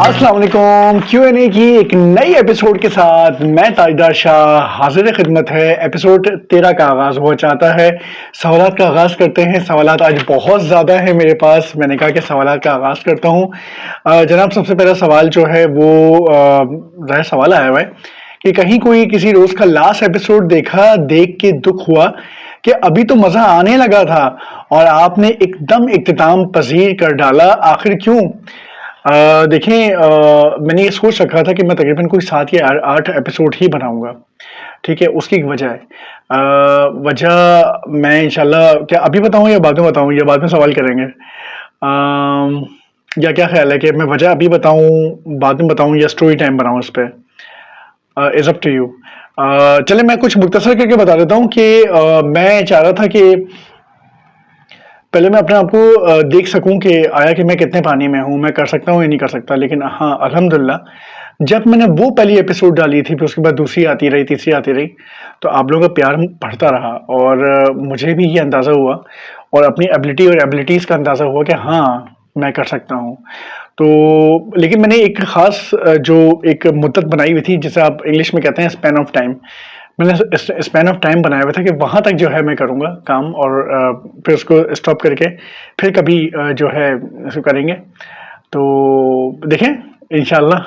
अस्सलाम वालेकुम। Q&A की एक नई एपिसोड के साथ मैं ताजदार शाह हाजिर खिदमत है। एपिसोड 13 का आगाज़ हुआ चाहता है। सवालात का आगाज़ करते हैं। सवालात आज बहुत ज़्यादा है मेरे पास। मैंने कहा कि सवालात का आगाज़ करता हूँ। जनाब, सबसे पहला सवाल जो है वो ज़ाहिर सवाल आया हुआ है कि कहीं कोई किसी रोज़ का लास्ट एपिसोड देखा, देख के दुख हुआ कि अभी तो मज़ा आने लगा था और आपने एकदम इख्तिताम पज़ीर कर डाला, आखिर क्यों? देखें, मैंने ये सोच रखा था कि मैं तकरीबन कोई 7 या 8 एपिसोड ही बनाऊँगा, ठीक है? उसकी एक वजह है। वजह मैं इंशाल्लाह क्या अभी बताऊँ या बाद में बताऊँ या बाद में सवाल करेंगे? या क्या ख़्याल है कि मैं वजह अभी बताऊँ, बाद में बताऊँ या स्टोरी टाइम बनाऊँ इस पे? It's up to you. चलें मैं कुछ मुख्तसर करके बता देता हूँ कि मैं चाह रहा था कि पहले मैं अपने आप को देख सकूँ कि आया कि मैं कितने पानी में हूँ, मैं कर सकता हूँ या नहीं कर सकता। लेकिन हाँ, अल्हम्दुलिल्लाह जब मैंने वो पहली एपिसोड डाली थी, फिर उसके बाद दूसरी आती रही, तीसरी आती रही, तो आप लोगों का प्यार बढ़ता रहा और मुझे भी ये अंदाज़ा हुआ और अपनी एबिलिटी और एबिलिटीज़ का अंदाज़ा हुआ कि हाँ, मैं कर सकता हूँ। तो लेकिन मैंने एक ख़ास जो एक मुद्दत बनाई हुई थी, जिसे आप इंग्लिश में कहते हैं स्पैन ऑफ टाइम। मैंने स्पैन ऑफ टाइम बनाया हुआ था कि वहाँ तक जो है मैं करूँगा काम और फिर उसको स्टॉप करके फिर कभी जो है इसको करेंगे। तो देखें इंशाल्लाह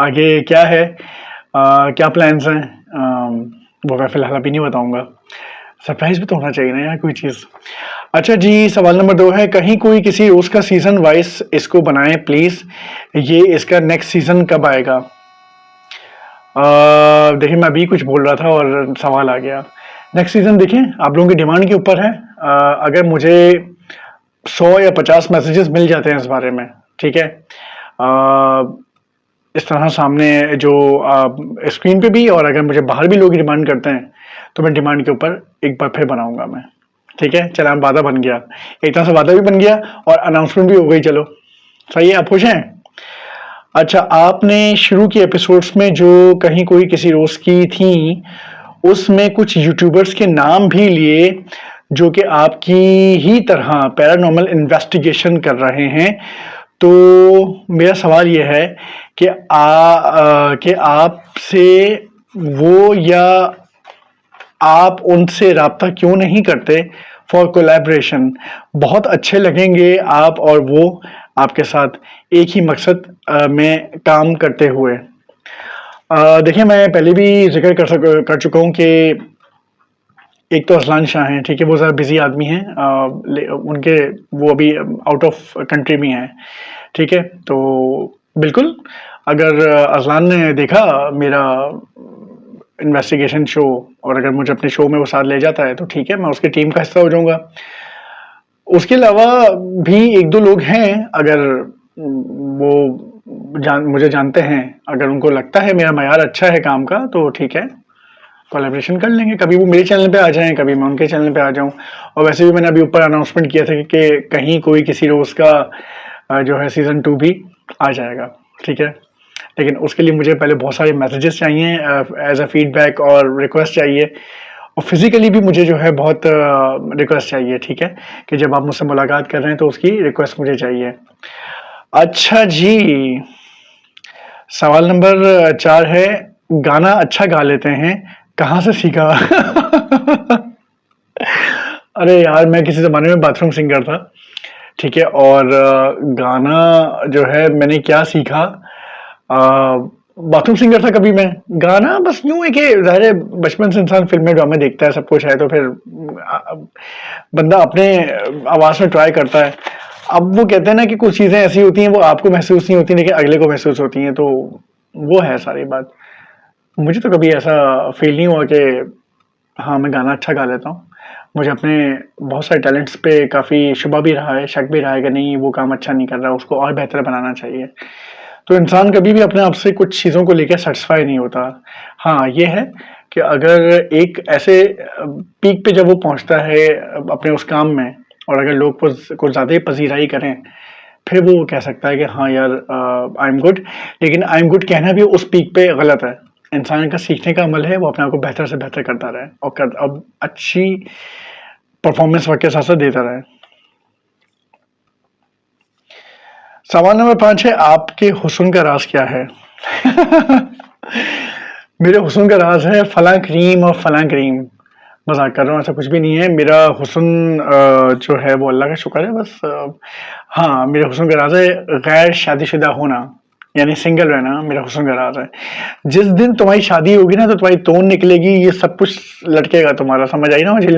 आगे क्या है, क्या प्लान्स हैं, वो मैं फ़िलहाल अभी नहीं बताऊँगा। सरप्राइज़ भी तो होना चाहिए ना यार कोई चीज़। अच्छा जी, सवाल नंबर 2 है, कहीं कोई किसी रोज़ का सीज़न वाइज़ इसको बनाएँ प्लीज़। ये इसका नेक्स्ट सीज़न कब आएगा? देखिए मैं अभी कुछ बोल रहा था और सवाल आ गया। नेक्स्ट सीज़न देखिए आप लोगों की डिमांड के ऊपर है। अगर मुझे 100 या 50 मैसेजेस मिल जाते हैं इस बारे में, ठीक है? इस तरह सामने जो स्क्रीन पे भी और अगर मुझे बाहर भी लोग डिमांड करते हैं, तो मैं डिमांड के ऊपर एक बार फिर बनाऊँगा मैं, ठीक है? चलो वादा बन गया। एक तरह से वादा भी बन गया और अनाउंसमेंट भी हो गई चलो। सही है, आप खुश हैं? अच्छा, आपने शुरू की एपिसोड्स में जो कहीं कोई किसी रोज़ की थी, उसमें कुछ यूट्यूबर्स के नाम भी लिए, जो कि आपकी ही तरह पैरानॉर्मल इन्वेस्टिगेशन कर रहे हैं। तो मेरा सवाल ये है कि कि आपसे वो या आप उनसे राब्ता क्यों नहीं करते फॉर कोलैबोरेशन? बहुत अच्छे लगेंगे आप और वो आपके साथ एक ही मकसद में काम करते हुए। देखिए मैं पहले भी ज़िक्र कर चुका हूँ कि एक तो अरसलान शाह हैं, ठीक है? वो ज़रा बिज़ी आदमी हैं, उनके वो अभी आउट ऑफ कंट्री में हैं, ठीक है? तो बिल्कुल, अगर अरसलान ने देखा मेरा इन्वेस्टिगेशन शो और अगर मुझे अपने शो में वो साथ ले जाता है, तो ठीक है, मैं उसकी टीम का हिस्सा हो जाऊँगा। उसके अलावा भी 1-2 लोग हैं, अगर वो मुझे जानते हैं, अगर उनको लगता है मेरा मयार अच्छा है काम का, तो ठीक है, कोलैबोरेशन कर लेंगे। कभी वो मेरे चैनल पे आ जाएँ, कभी मैं उनके चैनल पे आ जाऊँ। और वैसे भी मैंने अभी ऊपर अनाउंसमेंट किया था कि कहीं कोई किसी रोज़ का जो है सीज़न 2 भी आ जाएगा, ठीक है? लेकिन उसके लिए मुझे पहले बहुत सारे मैसेजेस चाहिए, एज़ अ फीडबैक और रिक्वेस्ट चाहिए और फिज़िकली भी मुझे जो है बहुत रिक्वेस्ट चाहिए, ठीक है? कि जब आप मुझसे मुलाकात कर रहे हैं, तो उसकी रिक्वेस्ट मुझे चाहिए। अच्छा जी, सवाल नंबर 4 है, गाना अच्छा गा लेते हैं, कहाँ से सीखा? अरे यार, मैं किसी ज़माने में बाथरूम सिंगर था, ठीक है? और गाना जो है मैंने क्या सीखा, बाथरूम सिंगर था कभी मैं। गाना बस यूँ है कि ज़ाहिर है बचपन से इंसान फ़िल्में ड्रामे देखता है, सब कुछ है, तो फिर बंदा अपने आवाज़ में ट्राई करता है। अब वो कहते हैं ना कि कुछ चीज़ें ऐसी होती हैं, वो आपको महसूस नहीं होती, लेकिन अगले को महसूस होती हैं, तो वो है सारी बात। मुझे तो कभी ऐसा फ़ील नहीं हुआ कि हाँ, मैं गाना अच्छा गा लेता हूँ। मुझे अपने बहुत सारे टैलेंट्स पे काफ़ी शुबा भी रहा है, शक भी रहा है कि नहीं वो काम अच्छा नहीं कर रहा, उसको और बेहतर बनाना चाहिए। तो इंसान कभी भी अपने आप से कुछ चीज़ों को लेके सैटिस्फाई नहीं होता। हाँ, ये है कि अगर एक ऐसे पीक पे जब वो पहुँचता है अपने उस काम में और अगर लोग कुछ ज़्यादा ही पज़ीराई करें, फिर वो कह सकता है कि हाँ यार, आई एम गुड। लेकिन आई एम गुड कहना भी उस पीक पे गलत है। इंसान का सीखने का अमल है, वो अपने आप को बेहतर से बेहतर करता रहे और अब अच्छी परफ़ॉर्मेंस वक़्त के साथ-साथ देता रहे। सवाल नंबर 5 है, आपके हुस्न का राज क्या है? मेरे हुस्न का राज है फलां क्रीम और फलां क्रीम। मजाक कर रहा हूँ, ऐसा कुछ भी नहीं है। मेरा हुस्न जो है वो अल्लाह का शुक्र है बस। हाँ, मेरे हुस्न का राज है गैर शादीशुदा होना, यानी सिंगल रहना मेरा हुस्न का राज है। जिस दिन तुम्हारी शादी होगी ना तो तुम्हारी तोन निकलेगी, ये सब कुछ लटकेगा तुम्हारा, समझ आई ना? जिन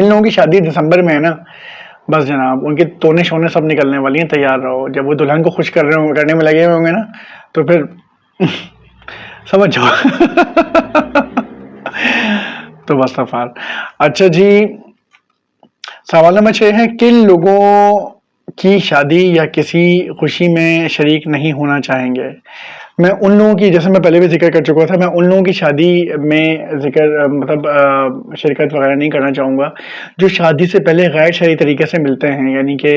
लोगों की शादी दिसंबर में है ना, बस जनाब उनके तोने शोने सब निकलने वाली हैं, तैयार रहो। जब वो दुल्हन को खुश करने में लगे हुए होंगे ना, तो फिर समझ जाओ। तो बस तफार। अच्छा जी, सवाल नंबर 6 है, किन लोगों की शादी या किसी खुशी में शरीक नहीं होना चाहेंगे? मैं उन लोगों की, जैसे मैं पहले भी ज़िक्र कर चुका था, मैं उन लोगों की शादी में मतलब शिरकत वगैरह नहीं करना चाहूँगा, जो शादी से पहले गैर शरई तरीके से मिलते हैं, यानी कि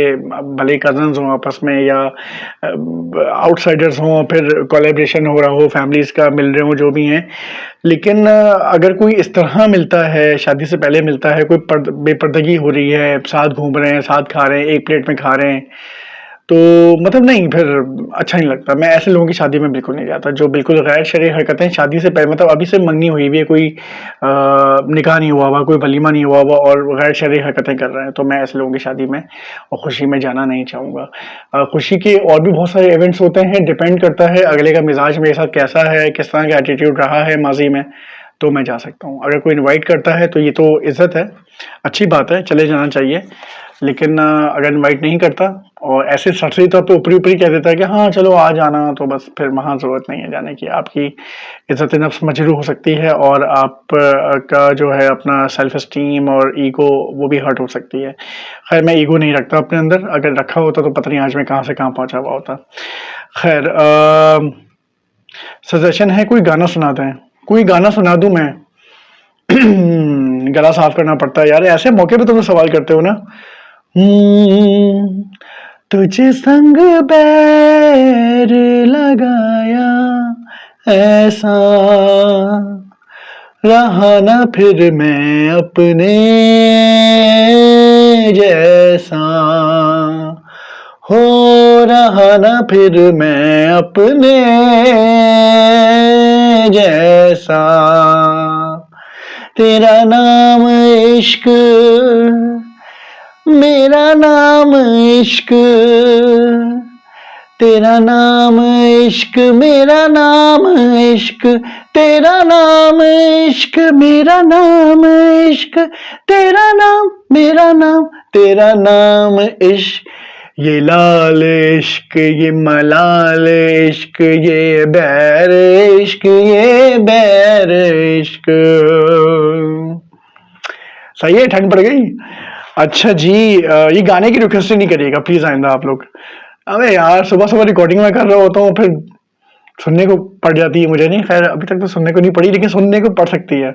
भले कज़न्स हों आपस में या आउटसाइडर्स हों, फिर कोलैबोरेशन हो रहा हो, फैमिलीज़ का मिल रहे हों, जो भी हैं। लेकिन अगर कोई इस तरह मिलता है, शादी से पहले मिलता है, कोई बेपर्दगी हो रही है, साथ घूम रहे हैं, साथ खा रहे हैं, एक प्लेट में खा रहे हैं, तो मतलब नहीं, फिर अच्छा नहीं लगता। मैं ऐसे लोगों की शादी में बिल्कुल नहीं जाता, जो बिल्कुल गैर शरई हरकतें शादी से पहले, मतलब अभी से मंगनी हुई हुई है, कोई निकाह नहीं हुआ हुआ, कोई वलीमा नहीं हुआ हुआ और गैर शरई हरकतें कर रहे हैं, तो मैं ऐसे लोगों की शादी में और खुशी में जाना नहीं चाहूँगा। खुशी के और भी बहुत सारे इवेंट्स होते हैं, डिपेंड करता है अगले का मिजाज मेरे साथ कैसा है, किस तरह का एटीट्यूड रहा है माजी में, तो मैं जा सकता हूँ। अगर कोई इनवाइट करता है तो ये तो इज्जत है, अच्छी बात है, चले जाना चाहिए। लेकिन अगर इनवाइट नहीं करता और ऐसे सरसरी तौर पे ऊपरी-ऊपरी कह देता है कि हाँ, चलो आ जाना, तो बस फिर वहाँ ज़रूरत नहीं है जाने की। आपकी इज़्ज़त-ए-नफ्स मजरूह हो सकती है और आप का जो है अपना सेल्फ एस्टीम और ईगो वो भी हर्ट हो सकती है। खैर, मैं ईगो नहीं रखता अपने अंदर, अगर रखा होता तो पता नहीं आज मैं कहाँ से कहाँ पहुँचा हुआ होता। खैर सजेशन है, कोई गाना सुना दें। कोई गाना सुना दूँ मैं? गला साफ करना पड़ता है यार, ऐसे मौके पे तुम सवाल करते हो ना। तुझे संग बैर लगाया ऐसा, रहा ना फिर मैं अपने जैसा, हो रहा ना फिर मैं अपने जैसा, तेरा नाम इश्क, मेरा नाम इश्क, तेरा नाम इश्क, मेरा नाम इश्क, तेरा नाम इश्क, मेरा नाम इश्क, तेरा नाम, मेरा नाम, तेरा नाम इश्क, ये लाल इश्क, ये मलाल इश्क, ये बैर इश्क, ये बैर इश्क। सही है, ठंड पड़ गई। अच्छा जी, ये गाने की रिक्वेस्ट नहीं करिएगा प्लीज आइंदा आप लोग। अबे यार, सुबह सुबह रिकॉर्डिंग में कर रहा होता हूँ, फिर सुनने को पड़ जाती है मुझे। नहीं, खैर अभी तक तो सुनने को नहीं पड़ी, लेकिन सुनने को पड़ सकती है,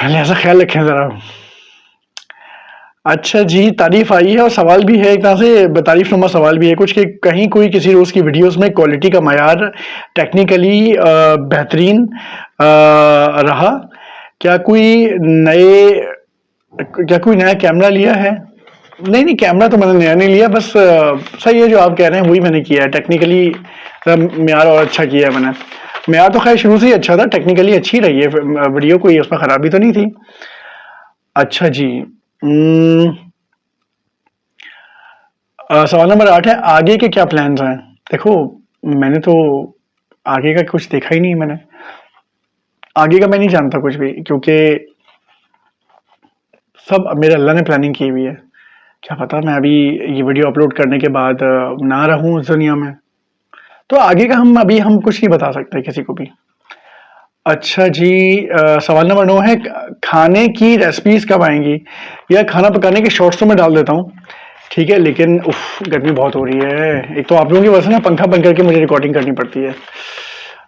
लिहाजा ख्याल रखें जरा। अच्छा जी, तारीफ आई है और सवाल भी है, एक तरह से तारीफ नुमा सवाल भी है कुछ, कि कहीं कोई किसी रोज की वीडियोस में क्वालिटी का मयार टेक्निकली बेहतरीन रहा? क्या कोई नया कैमरा लिया है? नहीं नहीं, कैमरा तो मैंने नया नहीं लिया, बस सही है जो आप कह रहे हैं वही मैंने किया है। टेक्निकली म्यार और अच्छा किया है मैंने। म्यार तो खैर शुरू से ही अच्छा था, टेक्निकली अच्छी रही है वीडियो, कोई उसमें खराबी तो नहीं थी। अच्छा जी, सवाल नंबर 8 है, आगे के क्या प्लान्स हैं? देखो, मैंने तो आगे का कुछ देखा ही नहीं, मैंने आगे का मैं नहीं जानता कुछ भी, क्योंकि सब मेरे अल्लाह ने प्लानिंग की हुई है। क्या पता मैं अभी ये वीडियो अपलोड करने के बाद ना रहूं इस दुनिया में, तो आगे का हम कुछ नहीं बता सकते किसी को भी। अच्छा जी, सवाल नंबर 9 है, खाने की रेसिपीज कब आएंगी? या खाना पकाने के शॉर्ट्स तो मैं डाल देता हूँ, ठीक है, लेकिन उफ गर्मी बहुत हो रही है। एक तो आप लोगों की वजह से ना पंखा बंद करके मुझे रिकॉर्डिंग करनी पड़ती है।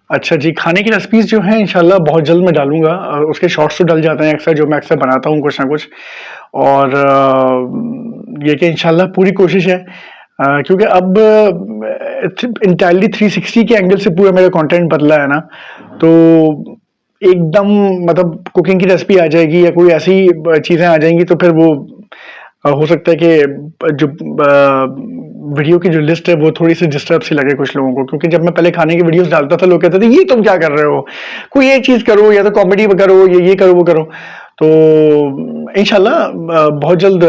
अच्छा जी, खाने की रेसिपीज जो हैं इंशाल्लाह बहुत जल्द मैं डालूंगा। उसके शॉर्ट्स तो डल जाते हैं अक्सर, जो मैं अक्सर बनाता हूँ कुछ ना कुछ। और ये कि इंशाल्लाह पूरी कोशिश है, क्योंकि अब इंटायरली 360 के एंगल से पूरा मेरा कंटेंट बदला है ना, तो एकदम मतलब कुकिंग की रेसिपी आ जाएगी या कोई ऐसी चीज़ें आ जाएंगी, तो फिर वो हो सकता है कि जो वीडियो की जो लिस्ट है वो थोड़ी सी डिस्टर्ब सी लगे कुछ लोगों को, क्योंकि जब मैं पहले खाने की वीडियोस डालता था लोग कहते थे ये तुम क्या कर रहे हो, कोई एक चीज करो या तो कॉमेडी करो, ये करो वो करो। तो इंशाल्लाह बहुत जल्द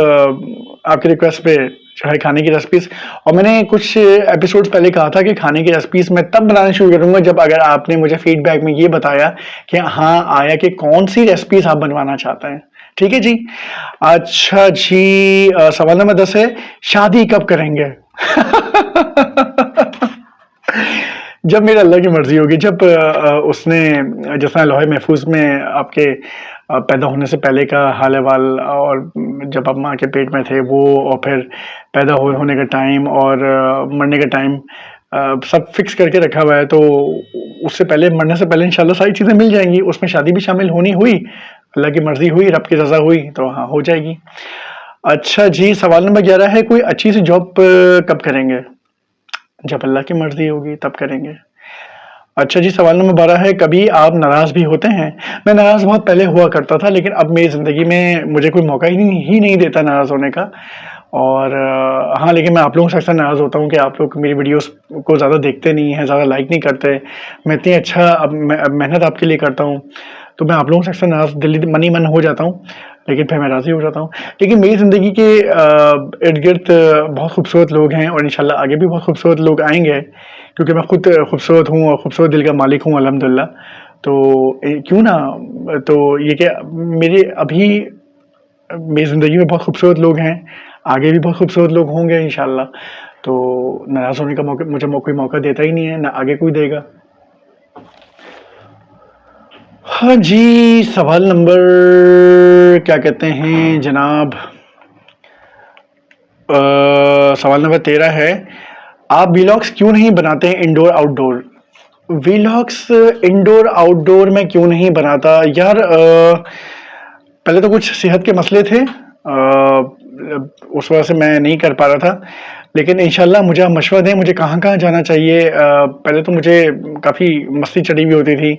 आपकी रिक्वेस्ट पे जो है खाने की रेसिपीज, और मैंने कुछ एपिसोड्स पहले कहा था कि खाने की रेसिपीज मैं तब बनाना शुरू करूंगा जब अगर आपने मुझे फीडबैक में ये बताया कि हाँ आया कि कौन सी रेसिपीज आप बनवाना चाहते हैं। ठीक है जी। अच्छा जी, सवाल नंबर 10 है, शादी कब करेंगे? जब मेरे अल्लाह की मर्जी होगी, जब उसने जैसा लौहे महफूज में आपके पैदा होने से पहले का हाल अहवाल, और जब आप माँ के पेट में थे वो, और फिर पैदा होने का टाइम और मरने का टाइम सब फिक्स करके रखा हुआ है, तो उससे पहले, मरने से पहले इंशाल्लाह सारी चीज़ें मिल जाएंगी। उसमें शादी भी शामिल होनी हुई, अल्लाह की मर्जी हुई, रब की रजा हुई तो हाँ हो जाएगी। अच्छा जी, सवाल नंबर 11 है, कोई अच्छी सी जॉब कब करेंगे? जब अल्लाह की मर्जी होगी तब करेंगे। अच्छा जी, सवाल नंबर 12 है, कभी आप नाराज भी होते हैं? मैं नाराज बहुत पहले हुआ करता था, लेकिन अब मेरी जिंदगी में मुझे कोई मौका ही नहीं देता नाराज होने का। और हाँ, लेकिन मैं आप लोगों से अक्सर नाराज होता हूँ कि आप लोग मेरी वीडियोस को ज़्यादा देखते नहीं हैं, ज़्यादा लाइक नहीं करते। मैं इतनी अच्छा अब मेहनत आपके लिए करता हूँ, तो मैं आप लोगों से अक्सर नाराज दिल मन ही मन हो जाता हूँ, लेकिन फिर मैं राज़ी हो जाता हूँ। लेकिन मेरी ज़िंदगी के इर्द-गिर्द बहुत खूबसूरत लोग हैं, और इंशाल्लाह आगे भी बहुत खूबसूरत लोग आएँगे, क्योंकि मैं खुद खूबसूरत हूँ और खूबसूरत दिल का मालिक हूँ अल्हम्दुलिल्लाह। तो क्यों ना, तो ये क्या मेरे अभी मेरी ज़िंदगी में बहुत खूबसूरत लोग हैं, आगे भी बहुत खूबसूरत लोग होंगे इंशाल्लाह। तो नाराज़ होने का मौका मुझे कोई मौका देता ही नहीं है, ना आगे कोई देगा। हाँ जी, सवाल नंबर क्या कहते हैं जनाब, सवाल नंबर 13 है, आप व्लॉग्स क्यों नहीं बनाते हैं indoor outdoor? Vlogs indoor outdoor में क्यों नहीं बनाता यार? पहले तो कुछ सेहत के मसले थे, उस वजह से मैं नहीं कर पा रहा था, लेकिन इंशाल्लाह मुझे आप मशवरा दें मुझे कहाँ-कहाँ जाना चाहिए। पहले तो मुझे काफ़ी मस्ती चढ़ी हुई होती थी,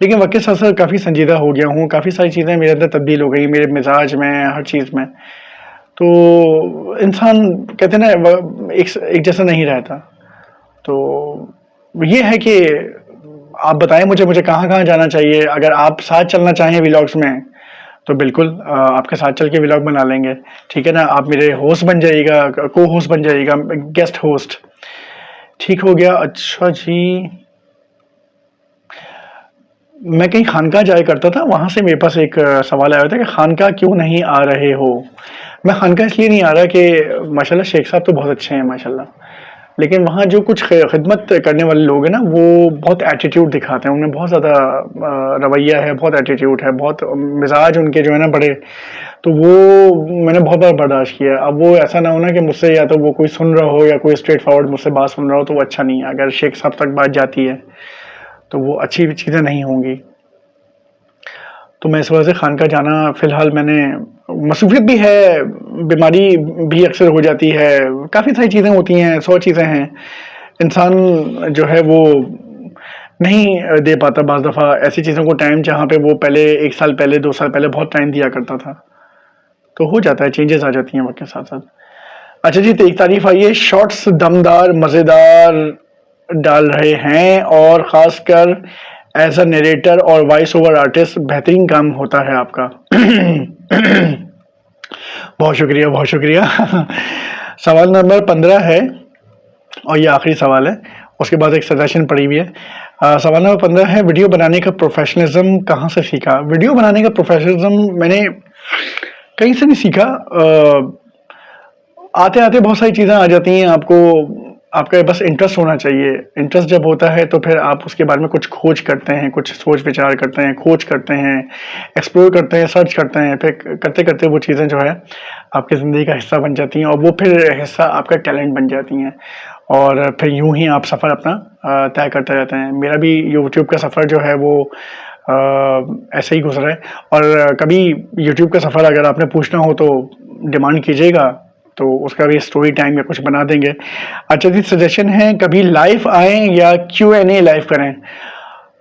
लेकिन वक़्त के साथ-साथ काफ़ी संजीदा हो गया हूँ, काफ़ी सारी चीज़ें मेरे अंदर तब्दील हो गई, मेरे मिज़ाज में, हर चीज़ में। तो इंसान कहते हैं ना एक जैसा नहीं रहता। तो ये है कि आप बताएँ मुझे कहाँ-कहाँ जाना चाहिए? अगर आप साथ चलना चाहें व्लॉग्स में, तो बिल्कुल आपके साथ चल के व्लॉग बना लेंगे, ठीक है ना? आप मेरे होस्ट बन जाइएगा, को-होस्ट बन जाइएगा, गेस्ट होस्ट, ठीक हो गया। अच्छा जी, मैं कहीं खानकाह जाया करता था, वहाँ से मेरे पास एक सवाल आया था कि खानकाह क्यों नहीं आ रहे हो? मैं खानकाह इसलिए नहीं आ रहा कि माशाल्लाह शेख साहब तो बहुत अच्छे हैं माशाल्लाह, लेकिन वहाँ जो कुछ खिदमत करने वाले लोग हैं ना, वो बहुत एटीट्यूड दिखाते हैं, उनमें बहुत ज़्यादा रवैया है, बहुत एटीट्यूड है, बहुत मिजाज उनके जो है ना बड़े, तो वो मैंने बहुत बार बर्दाश्त किया। अब वो ऐसा ना हो ना कि मुझसे या तो वो कोई सुन रहा हो या कोई स्ट्रेट फॉरवर्ड मुझसे बात सुन रहा हो, तो वो अच्छा नहीं है। अगर शेख साहब तक बात जाती है तो वो अच्छी चीज़ें नहीं होंगी। तो मैं इस वजह से खानकाह जाना फ़िलहाल मैंने, मसरूफ़ियत भी है, बीमारी भी अक्सर हो जाती है, काफ़ी सारी चीज़ें होती हैं, 100 चीज़ें हैं। इंसान जो है वो नहीं दे पाता बाज़ दफ़ा ऐसी चीज़ों को टाइम, जहाँ पे वो पहले 1 साल पहले, 2 साल पहले बहुत टाइम दिया करता था। तो हो जाता है, चेंजेज़ आ जाती हैं वक़्त के साथ-साथ। अच्छा जी, तो एक तारीफ़ आई है, शॉर्ट्स दमदार, मज़ेदार डाल रहे हैं, और ख़ासकर एज़ अ नरेटर और वॉइस ओवर आर्टिस्ट बेहतरीन काम होता है आपका। बहुत शुक्रिया, बहुत शुक्रिया। सवाल नंबर 15 है, और ये आखिरी सवाल है, उसके बाद एक सजेशन पड़ी हुई है। सवाल नंबर 15 है, वीडियो बनाने का प्रोफेशनलिज्म कहाँ से सीखा? वीडियो बनाने का प्रोफेशनलिज्म मैंने कहीं से नहीं सीखा। आते-आते बहुत सारी चीज़ें आ जाती हैं आपको, आपका बस इंटरेस्ट होना चाहिए। इंटरेस्ट जब होता है तो फिर आप उसके बारे में कुछ खोज करते हैं, कुछ सोच-विचार करते हैं, खोज करते हैं, एक्सप्लोर करते हैं, सर्च करते हैं, फिर करते-करते वो चीज़ें जो है आपकी ज़िंदगी का हिस्सा बन जाती हैं, और वो फिर हिस्सा आपका टैलेंट बन जाती हैं, और फिर यूँ ही आप सफ़र अपना तय करते रहते हैं। मेरा भी यूट्यूब का सफ़र जो है वो ऐसे ही गुज़रा है, और कभी यूट्यूब का सफ़र अगर आपने पूछना हो तो डिमांड कीजिएगा, तो उसका भी स्टोरी टाइम या कुछ बना देंगे। अच्छा जी, सजेशन है, कभी लाइव आएँ या Q&A लाइव करें?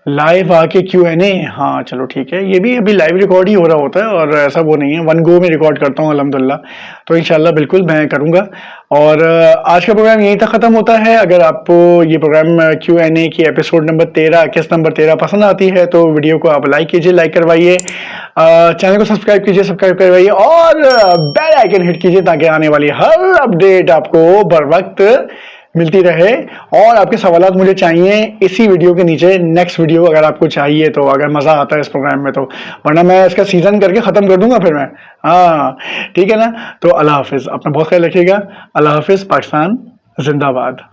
लाइव आके Q&A, हाँ चलो ठीक है, ये भी अभी लाइव रिकॉर्ड ही हो रहा होता है और ऐसा वो नहीं है, वन गो में रिकॉर्ड करता हूँ अल्हम्दुलिल्लाह। तो इंशाल्लाह बिल्कुल मैं करूँगा। और आज का प्रोग्राम यहीं तक ख़त्म होता है। अगर आपको ये प्रोग्राम Q&A की एपिसोड नंबर 13, किस्त नंबर 13 पसंद आती है तो वीडियो को आप लाइक कीजिए, लाइक करवाइए, चैनल को सब्सक्राइब कीजिए, सब्सक्राइब करवाइए और बेल आइकन हिट कीजिए ताकि आने वाली हर अपडेट आपको बर वक्त मिलती रहे। और आपके सवालात मुझे चाहिए इसी वीडियो के नीचे, नेक्स्ट वीडियो अगर आपको चाहिए तो, अगर मज़ा आता है इस प्रोग्राम में तो, वरना मैं इसका सीजन करके ख़त्म कर दूंगा फिर मैं। हाँ ठीक है ना। तो अल्लाह हाफिज़, अपना बहुत ख्याल रखिएगा। अल्लाह हाफिज़, पाकिस्तान जिंदाबाद।